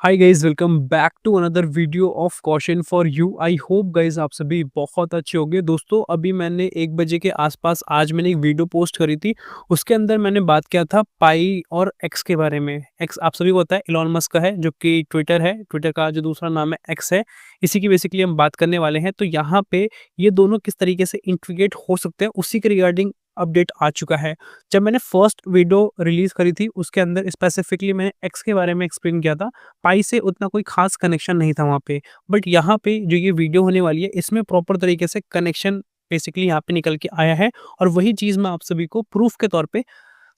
Hi guys, welcome back to another video of question for you. I hope guys आप सभी बहुत अच्छे होंगे। दोस्तों, अभी मैंने 1 बजे के आसपास आज मैंने एक वीडियो पोस्ट करी थी। उसके अंदर मैंने बात किया था पाई और एक्स के बारे में। एक्स आप सभी को पता है इलॉन मस्क का है, जो कि ट्विटर है। ट्विटर का जो दूसरा नाम है एक्स है। इसी की बेसिकली हम बात करने वाले हैं। तो यहाँ पे ये दोनों किस तरीके से इंटीग्रेट हो सकते हैं, उसी के रिगार्डिंग अपडेट आ चुका है। जब मैंने फर्स्ट वीडियो रिलीज करी थी उसके अंदर स्पेसिफिकली मैंने एक्स के बारे में एक्सप्लेन किया था। पाई से उतना कोई ख़ास कनेक्शन नहीं था वहाँ पे। बट यहाँ पे जो ये वीडियो होने वाली है, इसमें प्रॉपर तरीके से कनेक्शन बेसिकली यहाँ पे निकल के आया है। और वही चीज़ मैं आप सभी को प्रूफ़ के तौर पे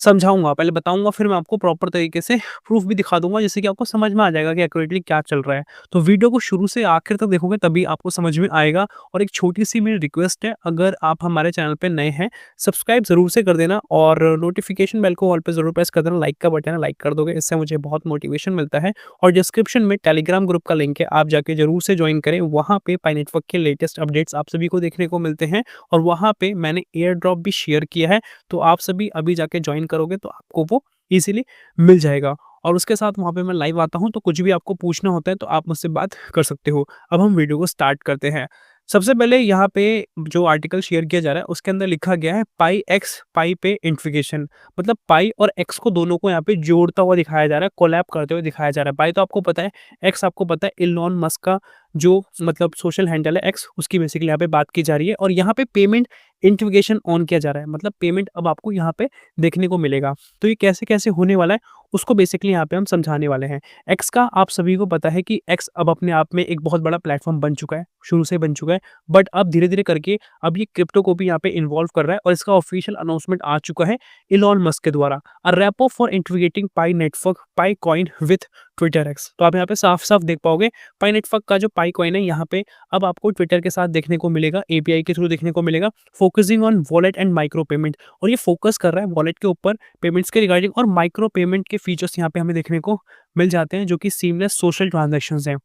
समझाऊँगा। पहले बताऊँगा, फिर मैं आपको प्रॉपर तरीके से प्रूफ़ भी दिखा दूँगा, जिससे कि आपको समझ में आ जाएगा कि एक्यूरेटली क्या चल रहा है। तो वीडियो को शुरू से आखिर तक देखोगे तभी आपको समझ में आएगा। और एक छोटी-सी मेरी रिक्वेस्ट है, अगर आप हमारे चैनल पे नए हैं, सब्सक्राइब ज़रूर से कर देना और नोटिफ़िकेशन बेल को ऑल पे ज़रूर प्रेस कर देना। लाइक का बटन है, लाइक कर दोगे, इससे मुझे बहुत मोटिवेशन मिलता है। और डिस्क्रिप्शन में टेलीग्राम ग्रुप का लिंक है, आप जाके ज़रूर से जॉइन करें। वहाँ पे पाई नेटवर्क के लेटेस्ट अपडेट्स आप सभी को देखने को मिलते हैं। और वहाँ पे मैंने एयर ड्रॉप भी शेयर किया है, तो आप सभी अभी जाके जॉइन करोगे तो आपको वो ईज़िली मिल जाएगा। और उसके साथ वहाँ पे मैं लाइव आता हूँ, तो कुछ भी आपको पूछना होता है तो आप मुझसे बात कर सकते हो। अब हम वीडियो को स्टार्ट करते हैं। सबसे पहले यहाँ पे जो आर्टिकल शेयर किया जा रहा है उसके अंदर लिखा गया है पाई एक्स पाई पे इंटीग्रेशन। मतलब पाई और एक्स को दोनों को यहाँ पे जोड़ता हुआ दिखाया जा रहा है, कोलैब करते हुए दिखाया जा रहा है। पाई तो आपको पता है, एक्स आपको पता है इलॉन मस्क का जो मतलब सोशल हैंडल है एक्स, उसकी बेसिकली यहाँ पे बात की जा रही है। और यहाँ पे पेमेंट इंटीग्रेशन ऑन किया जा रहा है, मतलब पेमेंट अब आपको यहाँ पे देखने को मिलेगा। तो ये कैसे-कैसे होने वाला है, उसको बेसिकली यहाँ पे हम समझाने वाले हैं। एक्स का आप सभी को पता है कि एक्स अब अपने आप में एक बहुत बड़ा प्लेटफ़ॉर्म बन चुका है, शुरू से बन चुका है। बट अब धीरे-धीरे करके अब ये क्रिप्टो को भी यहाँ पे इन्वॉल्व कर रहा है और इसका ऑफ़िशियल अनाउंसमेंट आ चुका है इलॉन मस्क के द्वारा। A rapport for integrating pi network pi coin with Twitter x. तो आप यहाँ पे साफ-साफ देख पाओगे, पाई नेटवर्क का जो पाई कॉइन है यहाँ पे अब आपको ट्विटर के साथ देखने को मिलेगा, एपीआई के थ्रू देखने को मिलेगा, focusing on wallet and micro payment. और ये फोकस कर रहा है वॉलेट के ऊपर, पेमेंट्स के रिगार्डिंग, और माइक्रो पेमेंट के फीचर्स यहाँ पे हमें देखने को मिल जाते हैं, जो कि सीमलेस सोशल ट्रांज़ैक्शंस हैं।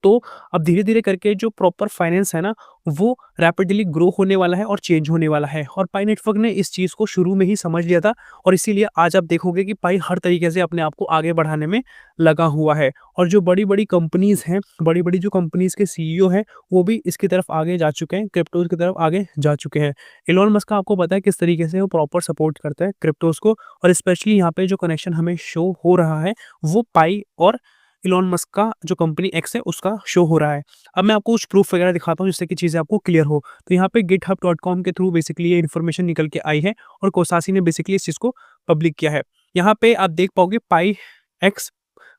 तो अब धीरे-धीरे करके जो प्रॉपर फाइनेंस है ना, वो रैपिडली ग्रो होने वाला है और चेंज होने वाला है। और पाई नेटवर्क ने इस चीज़ को शुरू में ही समझ लिया था, और इसीलिए आज आप देखोगे कि पाई हर तरीके से अपने आप को आगे बढ़ाने में लगा हुआ है। और जो बड़ी-बड़ी कंपनीज़ हैं, बड़ी-बड़ी जो कंपनीज़ के सीईओ हैं, वो भी इसकी तरफ आगे जा चुके हैं, क्रिप्टोज़ की तरफ आगे जा चुके हैं। इलॉन मस्क का आपको पता है किस तरीके से वो प्रॉपर सपोर्ट करता है क्रिप्टोज़ को, और स्पेशली यहाँ पे जो कनेक्शन हमें शो हो रहा है, वो पाई और इलॉन मस्क का जो कंपनी एक्स है उसका शो हो रहा है। अब मैं आपको कुछ प्रूफ वगैरह दिखाता हूँ, जिससे कि चीज़ें आपको क्लियर हो। तो यहाँ पे github.com के थ्रू बेसिकली ये इन्फॉर्मेशन निकल के आई है, और कोसासी ने बेसिकली इस चीज़ को पब्लिक किया है। यहाँ पे आप देख पाओगे पाई एक्स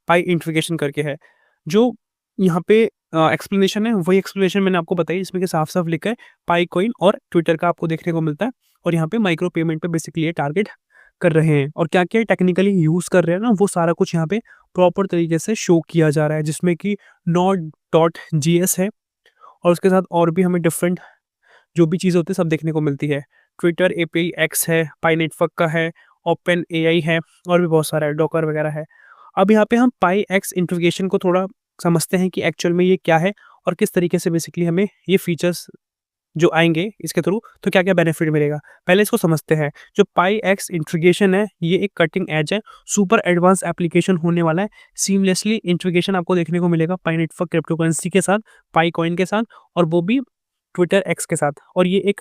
पाई इंटीग्रेशन करके है। जो यहाँ पे एक्सप्लेनेशन है, वही एक्सप्लेनेशन मैंने आपको बताई, जिसमें कि साफ-साफ लिखा है पाई कॉइन और ट्विटर का आपको देखने को मिलता है। और यहाँ पे माइक्रो पेमेंट पे बेसिकली ये टारगेट कर रहे हैं, और क्या-क्या टेक्निकली यूज़ कर रहे हैं ना, वो सारा कुछ यहाँ पे प्रॉपर तरीके से शो किया जा रहा है, जिसमें कि node.js है, और उसके साथ और भी हमें डिफरेंट जो भी चीज़ें होती है सब देखने को मिलती है। ट्विटर एपीआई एक्स है, पाई नेटवर्क का है, ओपन एआई है, और भी बहुत सारा है, डॉकर वगैरह है। अब यहाँ पे हम पाई एक्स इंटीग्रेशन को थोड़ा समझते हैं कि एक्चुअल में ये क्या है, और किस तरीके से बेसिकली हमें ये फीचर्स जो आएँगे इसके थ्रू, तो क्या-क्या बेनिफिट मिलेगा। पहले इसको समझते हैं। जो पाई एक्स इंटीग्रेशन है, ये एक कटिंग एज है, सुपर एडवांस एप्लीकेशन होने वाला है। सीमलेसली इंटीग्रेशन आपको देखने को मिलेगा पाई नेटवर्क क्रिप्टो करेंसी के साथ, पाई कॉइन के साथ, और वो भी ट्विटर एक्स के साथ। और ये एक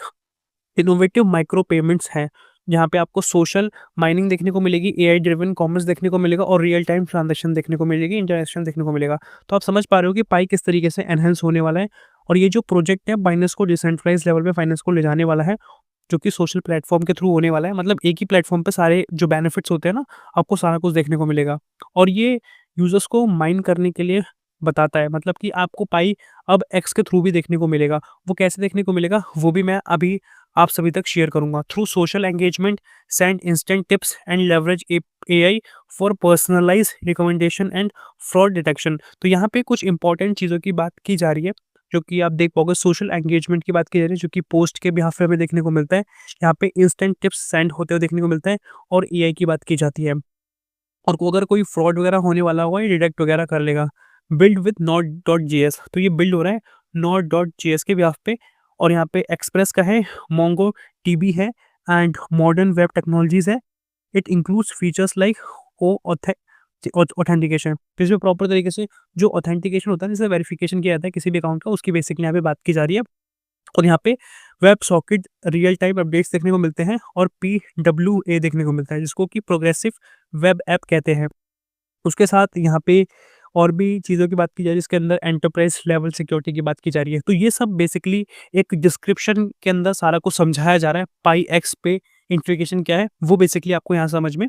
इनोवेटिव माइक्रो पेमेंट्स हैं, जहाँ पे आपको सोशल माइनिंग देखने को मिलेगी, एआई ड्रिवन कॉमर्स देखने को मिलेगा, और रियल टाइम ट्रांज़ैक्शन देखने को मिलेगी, इंटरैक्शन देखने को मिलेगा। तो आप समझ पा रहे हो कि पाई किस तरीके से एनहांस होने वाला है। और ये जो प्रोजेक्ट है बाइनेंस को डिसेंट्रलाइज़्ड लेवल पे फाइनेंस को ले जाने वाला है, जो कि सोशल प्लेटफ़ॉर्म के थ्रू होने वाला है। मतलब एक ही प्लेटफ़ॉर्म पे सारे जो बेनिफिट्स होते हैं ना, आपको सारा कुछ देखने को मिलेगा। और ये यूज़र्स को माइन करने के लिए बताता है, मतलब कि आपको पाई अब एक्स के थ्रू भी देखने को मिलेगा। वो कैसे देखने को मिलेगा, वो भी मैं अभी आप सभी तक शेयर करूँगा। Through social engagement, send instant tips and leverage AI for personalised recommendation and fraud detection. तो यहाँ पे कुछ इंपॉर्टेंट चीज़ों की बात की जा रही है, जो कि आप देख पाओगे। सोशल एंगेजमेंट की बात की जा रही है, जो कि पोस्ट के बिहाफ पे हमें देखने को मिलता है। यहाँ पे इंस्टेंट टिप्स सेंड होते हुए देखने को मिलता है, और एआई की बात की जाती है। और अगर कोई फ्रॉड वगैरह होने वाला होगा, ये डिटेक्ट वगैरह कर लेगा। बिल्ड विद नोड.जेएस, तो ये बिल्ड हो रहा है नोड.जेएस के बिहाफ पे। और यहाँ पे एक्सप्रेस का है, मोंगो टीबी है, एंड मॉडर्न वेब टेक्नोलॉजीज है। It includes features like oh authentication, तो इसमें प्रॉपर तरीके से जो ऑथेंटिकेशन होता है, जैसे वेरिफिकेशन किया जाता है किसी भी अकाउंट का, उसकी बेसिकली यहाँ पे बात की जा रही है। और यहाँ पे web socket real time updates देखने को मिलते हैं और पीडब्ल्यूए देखने को मिलता है, जिसको कि प्रोग्रेसिव वेब ऐप कहते हैं। उसके साथ यहाँ पे और भी चीज़ों की बात की जा रही है, जिसके अंदर एंटरप्राइज़ लेवल सिक्योरिटी की बात की जा रही है। तो ये सब बेसिकली एक डिस्क्रिप्शन के अंदर सारा कुछ समझाया जा रहा है। पाई एक्स पे इंटीग्रेशन क्या है, वो बेसिकली आपको यहाँ समझ में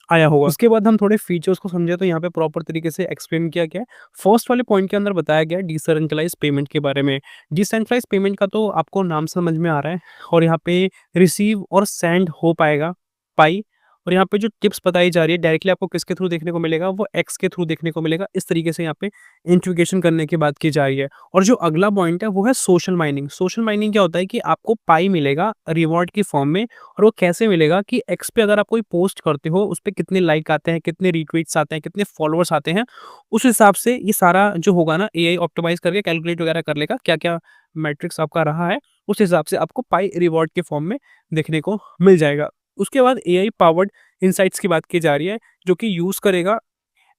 आया होगा। उसके बाद हम थोड़े फीचर्स को समझे, तो यहाँ पे प्रॉपर तरीके से एक्सप्लेन किया गया है। फर्स्ट वाले पॉइंट के अंदर बताया गया है डिसेंट्रलाइज़ पेमेंट के बारे में। डिसेंट्रलाइज़ पेमेंट का तो आपको नाम समझ में आ रहा है, और यहाँ पे रिसीव और सेंड हो पाएगा पाई। और यहाँ पे जो टिप्स बताई जा रही है, डायरेक्टली आपको किसके थ्रू देखने को मिलेगा, वो एक्स के थ्रू देखने को मिलेगा। इस तरीके से यहाँ पे इंटीग्रेशन करने की बात की जा रही है। और जो अगला पॉइंट है वो है सोशल माइनिंग। सोशल माइनिंग क्या होता है कि आपको पाई मिलेगा रिवॉर्ड की फॉर्म में, और वो कैसे मिलेगा कि एक्स पे अगर आप कोई पोस्ट करते हो, उस पे कितने लाइक आते हैं, कितने रीट्वीट्स आते हैं, कितने फॉलोअर्स आते हैं, उस हिसाब से ये सारा जो होगा ना, एआई ऑप्टिमाइज़ करके कैलकुलेट वगैरह कर लेगा क्या-क्या मैट्रिक्स आपका रहा है, उस हिसाब से आपको पाई रिवॉर्ड के फॉर्म में देखने को मिल जाएगा। उसके बाद एआई पावर्ड इनसाइट्स की बात की जा रही है, जो कि यूज़ करेगा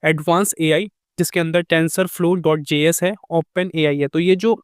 एडवांस एआई, जिसके अंदर टेंसरफ्लो डॉट जेएस है, ओपन एआई है। तो ये जो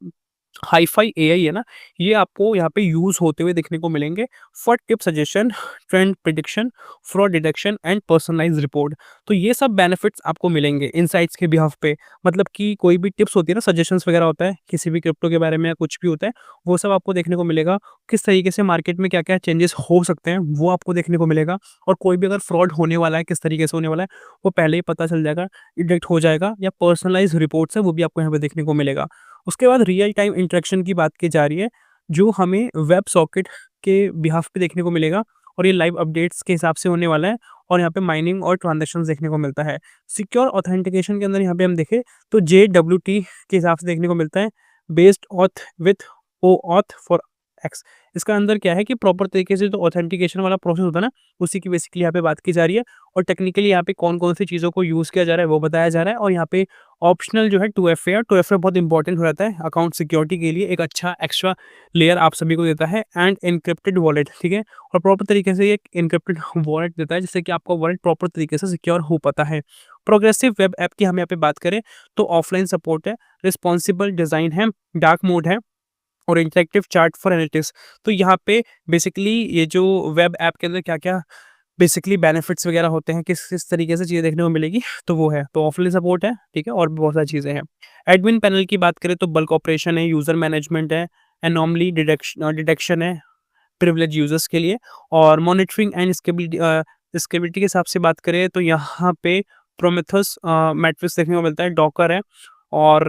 हाई-फाई एआई है ना, ये आपको यहाँ पे यूज़ होते हुए देखने को मिलेंगे for tip suggestion, trend prediction, fraud detection and personalised report. तो ये सब बेनिफिट्स आपको मिलेंगे इनसाइट्स के बिहाफ पे। मतलब कि कोई भी टिप्स होती है ना, सजेशंस वगैरह होता है, किसी भी क्रिप्टो के बारे में या कुछ भी होता है, वो सब आपको देखने को मिलेगा। किस तरीके से मार्केट में क्या-क्या चेंजेस हो सकते हैं, वो आपको देखने को मिलेगा। और कोई भी अगर फ्रॉड होने वाला है, किस तरीके से होने वाला है, वो पहले ही पता चल जाएगा, डिटेक्ट हो जाएगा, या पर्सनलाइज़्ड रिपोर्ट्स है, वो भी आपको यहाँ पे देखने को मिलेगा। उसके बाद रियल टाइम इंटरेक्शन की बात की जा रही है, जो हमें वेब सॉकेट के बिहाफ पे देखने को मिलेगा, और ये लाइव अपडेट्स के हिसाब से होने वाला है। और यहाँ पे माइनिंग और ट्रांज़ैक्शंस देखने को मिलता है। सिक्योर ऑथेंटिकेशन के अंदर यहाँ पे हम देखें तो जेडब्ल्यूटी के हिसाब से देखने को मिलता है, based auth with OAuth for x. इसका अंदर क्या है कि प्रॉपर तरीके से जो ऑथेंटिकेशन वाला प्रोसेस होता है ना, उसी की बेसिकली यहाँ पे बात की जा रही है। और टेक्निकली यहाँ पे कौन-कौन सी चीज़ों को यूज़ किया जा रहा है, वो बताया जा रहा है। और यहाँ पे ऑप्शनल जो है 2FA, 2FA बहुत इंपॉर्टेंट हो जाता है अकाउंट सिक्योरिटी के लिए, एक अच्छा एक्स्ट्रा लेयर आप सभी को देता है। एंड एन्क्रिप्टेड वॉलेट, ठीक है? और प्रॉपर तरीके से ये एक एन्क्रिप्टेड वॉलेट देता है, जिससे कि आपका वॉलेट प्रॉपर तरीके से सिक्योर हो पाता है। प्रोग्रेसिव वेब ऐप की हम यहाँ पे बात करें तो ऑफलाइन सपोर्ट है, रिस्पॉन्सिबल डिज़ाइन है, डार्क मोड है, और इंटरैक्टिव चार्ट फॉर एनालिटिक्स। तो यहाँ पे बेसिकली ये जो वेब ऐप के अंदर क्या-क्या बेसिकली बेनिफिट्स वगैरह होते हैं, किस-किस तरीके से चीज़ें देखने को मिलेगी, तो वो है। तो ऑफलाइन सपोर्ट है, ठीक है? और भी बहुत सारी चीज़ें हैं। एडमिन पैनल की बात करें तो बल्क ऑपरेशन है, यूज़र मैनेजमेंट है, एनोमली डिटेक्शन है प्रिविलेज यूज़र्स के लिए, और मॉनिटरिंग एंड स्केलेबिलिटी के हिसाब से बात करें तो यहाँ पे प्रोमेथेus मैट्रिक्स देखने को मिलता है, डॉकर है, और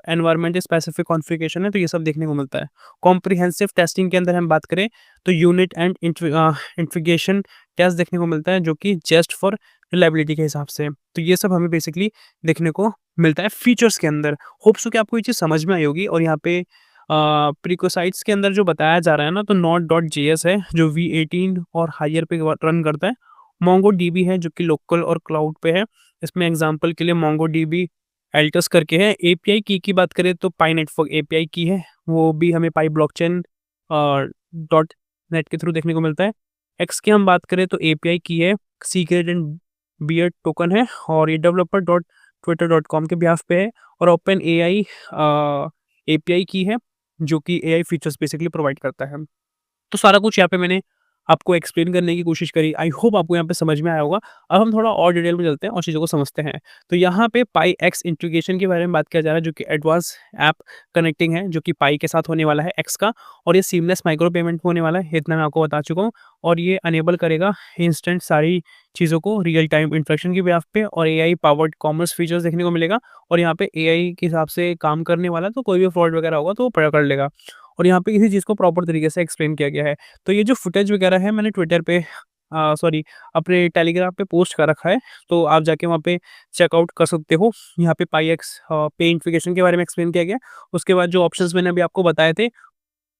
एनवायरनमेंट स्पेसिफिक कॉन्फ़िगरेशन है, तो ये सब देखने को मिलता है। कॉम्प्रिहेंसिव टेस्टिंग के अंदर हम बात करें तो यूनिट एंड इंटीग्रेशन टेस्ट देखने को मिलता है, जो कि जस्ट फॉर रिलायबिलिटी के हिसाब से। तो ये सब हमें बेसिकली देखने को मिलता है फीचर्स के अंदर। होप सो कि आपको ये चीज़ समझ में आई होगी। और यहाँ पे प्रीकोसाइट्स के अंदर जो बताया जा रहा है ना, तो node.js है, जो V18 और हायर पे रन करता है। मोंगोडीबी है, जो कि लोकल और क्लाउड पे है। इसमें एग्जांपल के लिए मोंगोडीबी एल्टस करके है। एपीआई की बात करें तो पाई नेटवर्क एपीआई की है, वो भी हमें पाई ब्लॉकचेन डॉट नेट के थ्रू देखने को मिलता है। एक्स की हम बात करें तो एपीआई की है, सीक्रेट एंड बियर्ड टोकन है, और ये developer dot Twitter dot com के बिहाफ पे है। और ओपन एआई एपीआई की है, जो कि एआई फीचर्स बेसिकली प्रोवाइड करता है। तो सारा कुछ यहाँ पे मैंने आपको एक्सप्लेन करने की कोशिश करी। आई होप आपको यहाँ पे समझ में आया होगा। अब हम थोड़ा और डिटेल में चलते हैं और चीज़ों को समझते हैं। तो यहाँ पे पाई एक्स इंटीग्रेशन के बारे में बात किया जा रहा है, जो कि एडवांस ऐप कनेक्टिंग है, जो कि पाई के साथ होने वाला है एक्स का। और ये सीमलेस माइक्रो पेमेंट होने वाला है, इतना मैं आपको बता चुका हूँ। और ये अनेबल करेगा इंस्टेंट सारी चीज़ों को रियल टाइम इंटरेक्शन की बिहाफ पे, और एआई पावर्ड कॉमर्स फीचर्स देखने को मिलेगा। और यहाँ पे एआई के हिसाब से काम करने वाला है, तो कोई भी फ्रॉड वगैरह होगा तो वो पकड़ लेगा। और यहाँ पे किसी चीज़ को प्रॉपर तरीके से एक्सप्लेन किया गया है। तो ये जो फुटेज वगैरह है, मैंने ट्विटर पे सॉरी अपने टेलीग्राम पे पोस्ट कर रखा है, तो आप जाके वहाँ पे चेकआउट कर सकते हो। यहाँ पे पाई एक्स पे इन्फिकेशन के बारे में एक्सप्लेन किया गया है। उसके बाद जो ऑप्शंस मैंने अभी आपको बताए थे,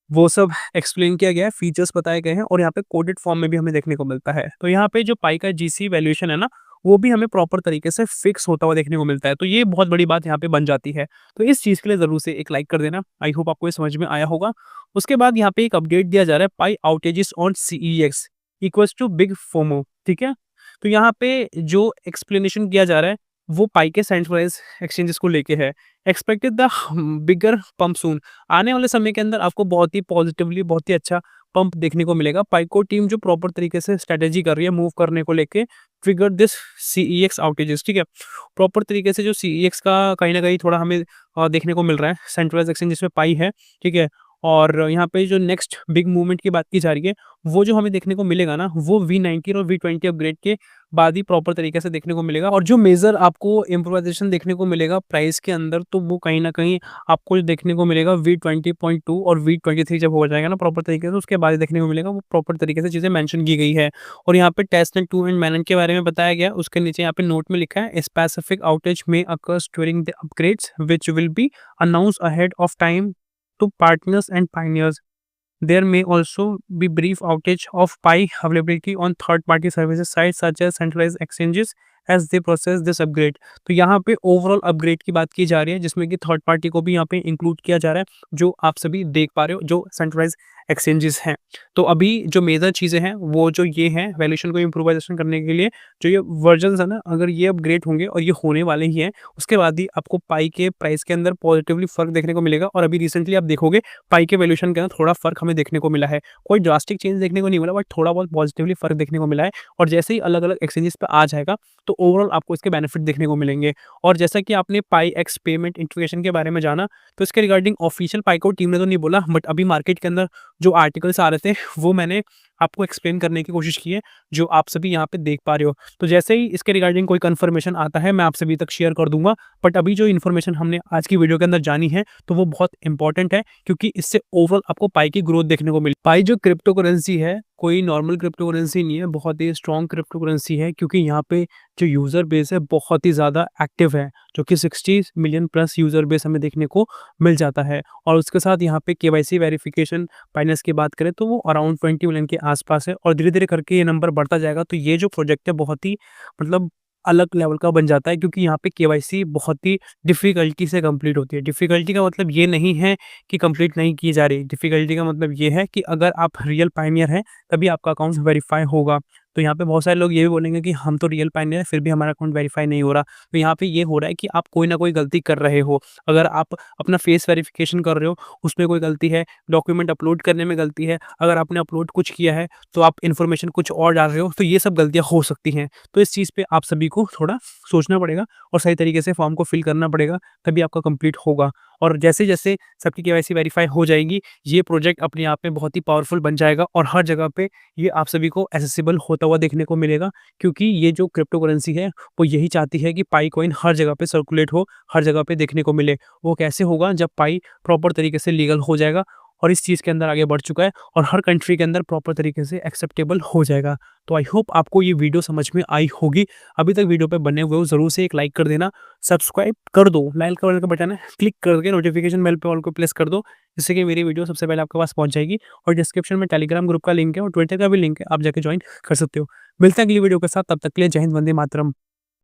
वो सब एक्सप्लेन किया गया है, फीचर्स बताए गए हैं, और यहाँ पे कोडेड फॉर्म में भी हमें देखने को मिलता है। तो यहाँ पे जो पाई का जीसी वैल्यूएशन है ना, वो भी हमें प्रॉपर तरीके से फिक्स होता हुआ देखने को मिलता है। तो ये बहुत बड़ी बात यहाँ पे बन जाती है। तो इस चीज़ के लिए ज़रूर से एक लाइक कर देना। आई होप आपको ये समझ में आया होगा। उसके बाद यहाँ पे एक अपडेट दिया जा रहा है, pi outages on CEX equals to big FOMO, ठीक है? तो यहाँ पे जो एक्सप्लेनेशन किया जा रहा है वो पाई के सेंट्रलाइज़ एक्सचेंजेस को लेके है। एक्सपेक्टेड द बिगर पंप सून। आने वाले समय के अंदर आपको बहुत ही पॉजिटिवली बहुत ही अच्छा पंप देखने को मिलेगा। पाइको टीम जो प्रॉपर तरीके से स्ट्रैटेजी कर रही है मूव करने को लेके, ट्रिगर दिस सीईएक्स आउटेजेस, ठीक है। प्रॉपर तरीके से जो सीईएक्स का कहीं न कहीं थोड़ा हमें देखने को मिल रहा है। सेंट्रलाइज़ एक्सचेंज जिसमें पाई है, ठीक है। और यहाँ पे जो नेक्स्ट बिग मूवमेंट की बात की जा रही है, वो जो हमें देखने को मिलेगा ना, वो V19 और V20 अपग्रेड के बाद ही प्रॉपर तरीके से देखने को मिलेगा। और जो मेजर आपको इम्प्रोवाइज़ेशन देखने को मिलेगा प्राइस के अंदर, तो वो कहीं न कहीं आपको देखने को मिलेगा V20.2 और V23 जब हो जाएगा ना प्रॉपर तरीके से, उसके बाद ही देखने को मिलेगा। वो प्रॉपर तरीके से चीज़ें मेंशन की गई है। और यहाँ पे टेस्टनेट 2 एंड मैनन के बारे में बताया गया है। उसके नीचे यहाँ पे नोट में लिखा है, स्पेसिफिक आउटेज में occurs during the upgrades which will be announced ahead of time to partners and pioneers. There may also be brief outage of Pi availability on third-party services sites such as centralized exchanges as they process this upgrade. तो यहाँ पे overall upgrade की बात की जा रही है जिसमें कि थर्ड पार्टी को भी यहाँ पे इंक्लूड किया जा रहा है, जो आप सभी देख पा रहे हो जो सेंट्रलाइज एक्सचेंजेस हैं। तो अभी जो मेजर चीज़ें हैं वो जो ये हैं, वैल्यूएशन को इम्प्रोवाइजेशन करने के लिए जो ये वर्जन्स है ना, अगर ये अपग्रेड होंगे और ये होने वाले ही हैं, उसके बाद ही आपको पाई के प्राइस के अंदर पॉजिटिवली फ़र्क देखने को मिलेगा। और अभी रिसेंटली आप देखोगे पाई के वैल्यूएशन के अंदर थोड़ा फ़र्क हमें देखने को मिला है। कोई ड्रास्टिक चेंज देखने को नहीं मिला, बट थोड़ा बहुत पॉजिटिवली फ़र्क देखने को मिला है। और जैसे ही अलग-अलग एक्सचेंजेस पे आ जाएगा तो ओवरऑल आपको इसके बेनिफिट देखने को मिलेंगे। और जैसा कि आपने पाई एक्स पेमेंट इंटीग्रेशन के बारे में जाना, तो इसके रिगार्डिंग ऑफिशियल पाइको टीम ने तो नहीं बोला, बट अभी मार्केट के अंदर जो आर्टिकल्स आ रहे थे वो मैंने आपको एक्सप्लेन करने की कोशिश की है, जो आप सभी यहाँ पे देख पा रहे हो। तो जैसे ही इसके रिगार्डिंग कोई कन्फर्मेशन आता है मैं आप सभी तक शेयर कर दूँगा। बट अभी जो इन्फॉर्मेशन हमने आज की वीडियो के अंदर जानी है, तो वो बहुत इंपॉर्टेंट है क्योंकि इससे ओवरऑल आपको पाई की ग्रोथ देखने को मिली। पाई जो क्रिप्टो करेंसी है, कोई नॉर्मल क्रिप्टो करेंसी नहीं है, बहुत ही स्ट्रॉन्ग क्रिप्टो करेंसी है क्योंकि यहाँ पे जो यूज़र बेस है बहुत ही ज़्यादा एक्टिव है, जो कि 60 मिलियन प्लस यूज़र बेस हमें देखने को मिल जाता है। और उसके साथ यहाँ पे केवाईसी वेरिफिकेशन फाइनेंस की बात करें तो वो अराउंड 20 मिलियन के आसपास है और धीरे-धीरे करके ये नंबर बढ़ता जाएगा। तो ये जो प्रोजेक्ट है बहुत ही मतलब अलग लेवल का बन जाता है क्योंकि यहाँ पे केवाईसी बहुत ही डिफ़िकल्टी से कंप्लीट होती है। डिफ़िकल्टी का मतलब ये नहीं है कि कंप्लीट नहीं की जा रही, डिफ़िकल्टी का मतलब ये है कि अगर आप रियल पायनियर हैं तभी आपका अकाउंट वेरीफ़ाई होगा। तो यहाँ पे बहुत सारे लोग ये भी बोलेंगे कि हम तो रियल पायनियर हैं फिर भी हमारा अकाउंट वेरीफ़ाई नहीं हो रहा। तो यहाँ पे ये हो रहा है कि आप कोई ना कोई गलती कर रहे हो। अगर आप अपना फेस वेरिफ़िकेशन कर रहे हो उसमें कोई गलती है, डॉक्यूमेंट अपलोड करने में गलती है, अगर आपने अपलोड कुछ किया है तो आप इन्फॉर्मेशन कुछ और डाल रहे हो, तो ये सब गलतियाँ हो सकती हैं। तो इस चीज़ पे आप सभी को थोड़ा सोचना पड़ेगा और सही तरीके से फॉर्म को फिल करना पड़ेगा, तभी आपका कंप्लीट होगा। और जैसे-जैसे सबकी केवाईसी वेरीफ़ाई हो जाएगी, ये प्रोजेक्ट अपने आप में बहुत ही पावरफुल बन जाएगा और हर जगह पे ये आप सभी को एक्सेसिबल होता हुआ देखने को मिलेगा क्योंकि ये जो क्रिप्टो करेंसी है, वो यही चाहती है कि पाई कॉइन हर जगह पे सर्कुलेट हो, हर जगह पे देखने को मिले। वो कैसे होगा? जब पाई प्रॉपर तरीके से लीगल हो जाएगा और इस चीज़ के अंदर आगे बढ़ चुका है और हर कंट्री के अंदर प्रॉपर तरीके से एक्सेप्टेबल हो जाएगा। तो आई होप आपको ये वीडियो समझ में आई होगी। अभी तक वीडियो पे बने हुए हो ज़रूर से एक लाइक कर देना, सब्सक्राइब कर दो, लाल कलर का बटन है, क्लिक करके नोटिफिकेशन बेल पे ऑल को प्रेस कर दो, जिससे कि मेरी वीडियो सबसे पहले आपके पास पहुँच जाएगी। और डिस्क्रिप्शन में टेलीग्राम ग्रुप का लिंक है और ट्विटर का भी लिंक है, आप जाके ज्वाइन कर सकते हो। मिलते हैं अगली वीडियो के साथ, तब तक के लिए जय हिंद, वंदे मातरम।